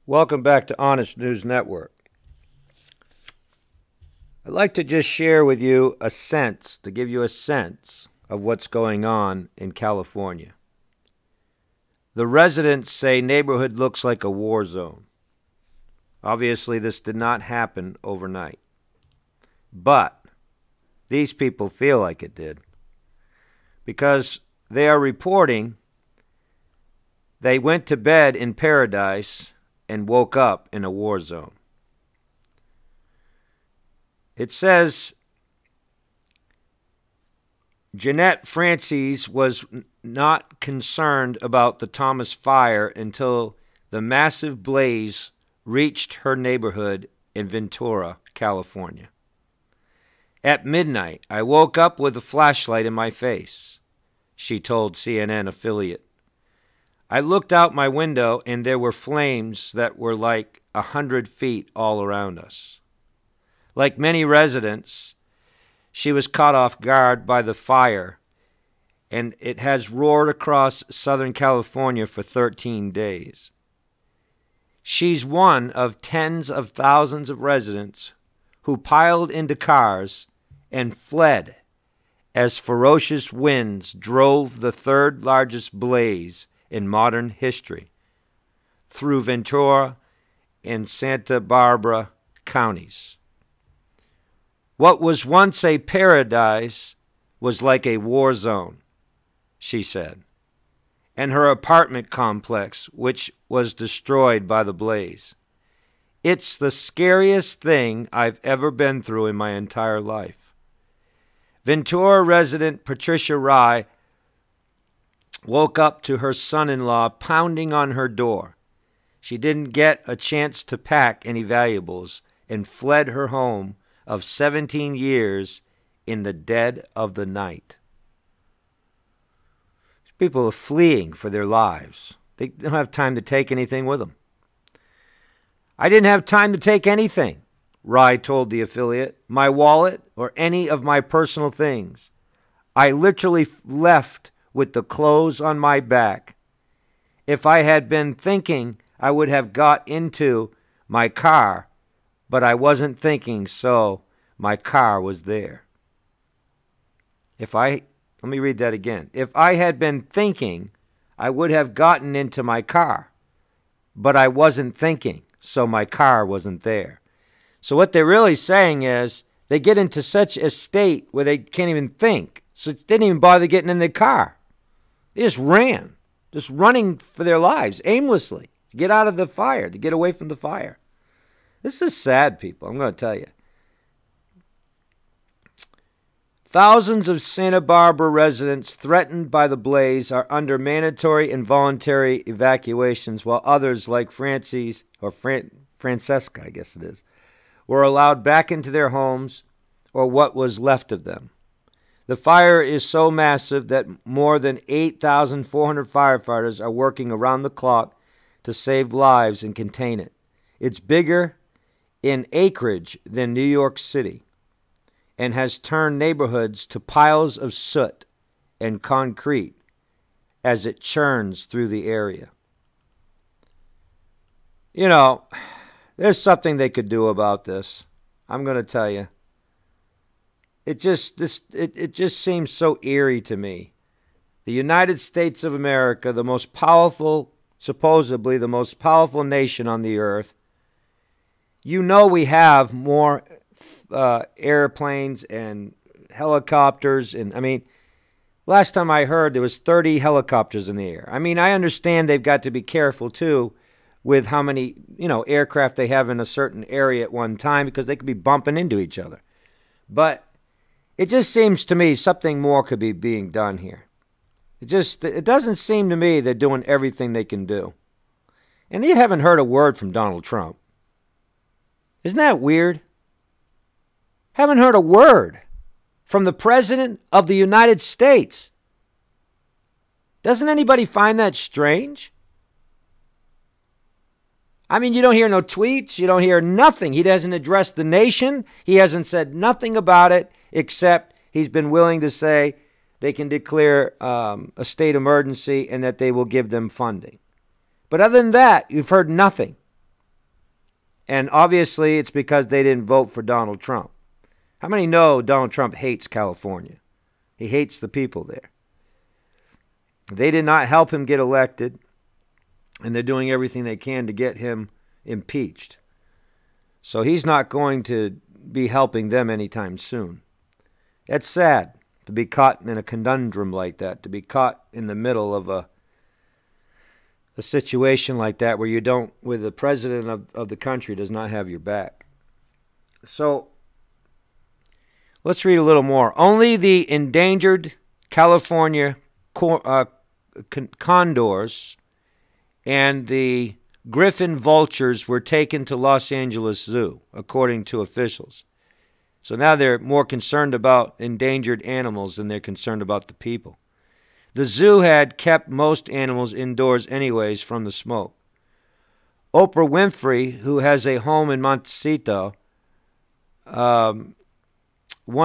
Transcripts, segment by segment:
Welcome back to Honest News Network. I'd like to just share with you to give you a sense of what's going on in California. The residents say neighborhood looks like a war zone. Obviously, this did not happen overnight. But these people feel like it did, because they are reporting they went to bed in paradise and woke up in a war zone. It says Jeanette Francis was not concerned about the Thomas fire until the massive blaze reached her neighborhood in Ventura, California. At midnight, I woke up with a flashlight in my face, she told CNN affiliate. I looked out my window and there were flames that were like 100 feet all around us. Like many residents, she was caught off guard by the fire, and it has roared across Southern California for 13 days. She's one of tens of thousands of residents who piled into cars and fled as ferocious winds drove the third largest blaze in modern history through Ventura and Santa Barbara counties. What was once a paradise was like a war zone, she said, and her apartment complex, which was destroyed by the blaze. It's the scariest thing I've ever been through in my entire life. Ventura resident Patricia Rye woke up to her son-in-law pounding on her door. She didn't get a chance to pack any valuables and fled her home of 17 years in the dead of the night. People are fleeing for their lives. They don't have time to take anything with them. I didn't have time to take anything, Rye told the affiliate, my wallet or any of my personal things. I literally left with the clothes on my back. If I had been thinking, I would have got into my car, but I wasn't thinking, so my car was there. Let me read that again. If I had been thinking, I would have gotten into my car, but I wasn't thinking, so my car wasn't there. So what they're really saying is they get into such a state where they can't even think, so they didn't even bother getting in their car. They just ran, just running for their lives aimlessly to get out of the fire, to get away from the fire. This is sad, people, I'm going to tell you. Thousands of Santa Barbara residents threatened by the blaze are under mandatory and voluntary evacuations, while others like Francesca, I guess it is, were allowed back into their homes or what was left of them. The fire is so massive that more than 8,400 firefighters are working around the clock to save lives and contain it. It's bigger in acreage than New York City and has turned neighborhoods to piles of soot and concrete as it churns through the area. You know, there's something they could do about this. I'm going to tell you. It just seems so eerie to me. The United States of America, the most powerful, supposedly the most powerful nation on the earth. You know we have more airplanes and helicopters, and I mean, last time I heard there was 30 helicopters in the air. I mean, I understand they've got to be careful too with how many, aircraft they have in a certain area at one time, because they could be bumping into each other. But it just seems to me something more could be being done here. It doesn't seem to me they're doing everything they can do. And you haven't heard a word from Donald Trump. Isn't that weird? Haven't heard a word from the President of the United States. Doesn't anybody find that strange? I mean, you don't hear no tweets. You don't hear nothing. He doesn't address the nation. He hasn't said nothing about it, except he's been willing to say they can declare a state emergency and that they will give them funding. But other than that, you've heard nothing. And obviously it's because they didn't vote for Donald Trump. How many know Donald Trump hates California? He hates the people there. They did not help him get elected, and they're doing everything they can to get him impeached. So he's not going to be helping them anytime soon. It's sad to be caught in a conundrum like that, to be caught in the middle of a situation like that where the president of the country does not have your back. So let's read a little more. Only the endangered California condors and the griffin vultures were taken to Los Angeles Zoo, according to officials. So now they're more concerned about endangered animals than they're concerned about the people. The zoo had kept most animals indoors anyways from the smoke. Oprah Winfrey, who has a home in Montecito, one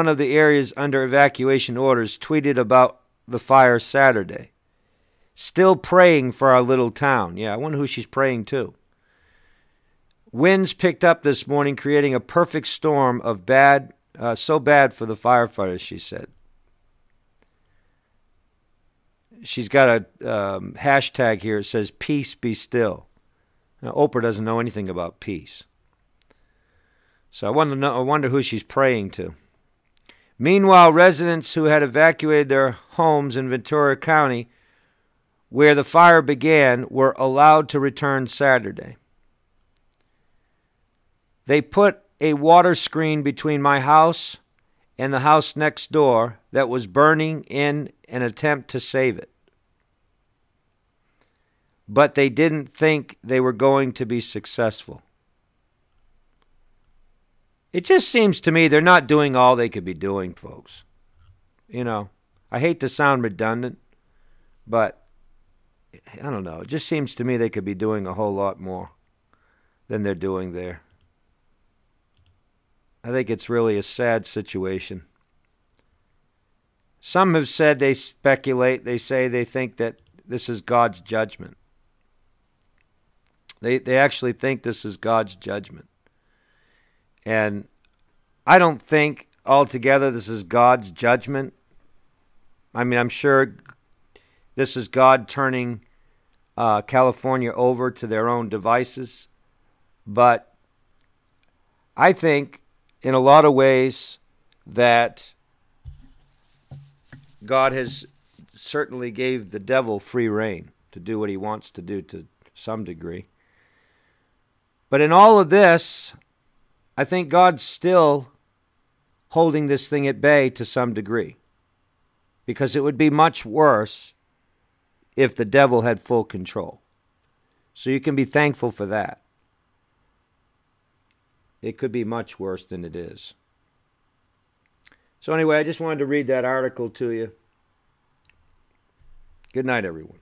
of the areas under evacuation orders, tweeted about the fire Saturday. Still praying for our little town. Yeah, I wonder who she's praying to. Winds picked up this morning, creating a perfect storm of so bad for the firefighters, she said. She's got a hashtag here. It says, peace be still. Now, Oprah doesn't know anything about peace. So I wonder who she's praying to. Meanwhile, residents who had evacuated their homes in Ventura County, where the fire began, were allowed to return Saturday. They put a water screen between my house and the house next door that was burning in an attempt to save it. But they didn't think they were going to be successful. It just seems to me they're not doing all they could be doing, folks. You know, I hate to sound redundant, but I don't know. It just seems to me they could be doing a whole lot more than they're doing there. I think it's really a sad situation. Some have said, they speculate, they say they think that this is God's judgment. They actually think this is God's judgment. And I don't think altogether this is God's judgment. I mean, I'm sure this is God turning California over to their own devices. But I think in a lot of ways that God has certainly gave the devil free rein to do what he wants to do to some degree. But in all of this, I think God's still holding this thing at bay to some degree. Because it would be much worse if the devil had full control. So you can be thankful for that. It could be much worse than it is. So anyway, I just wanted to read that article to you. Good night, everyone.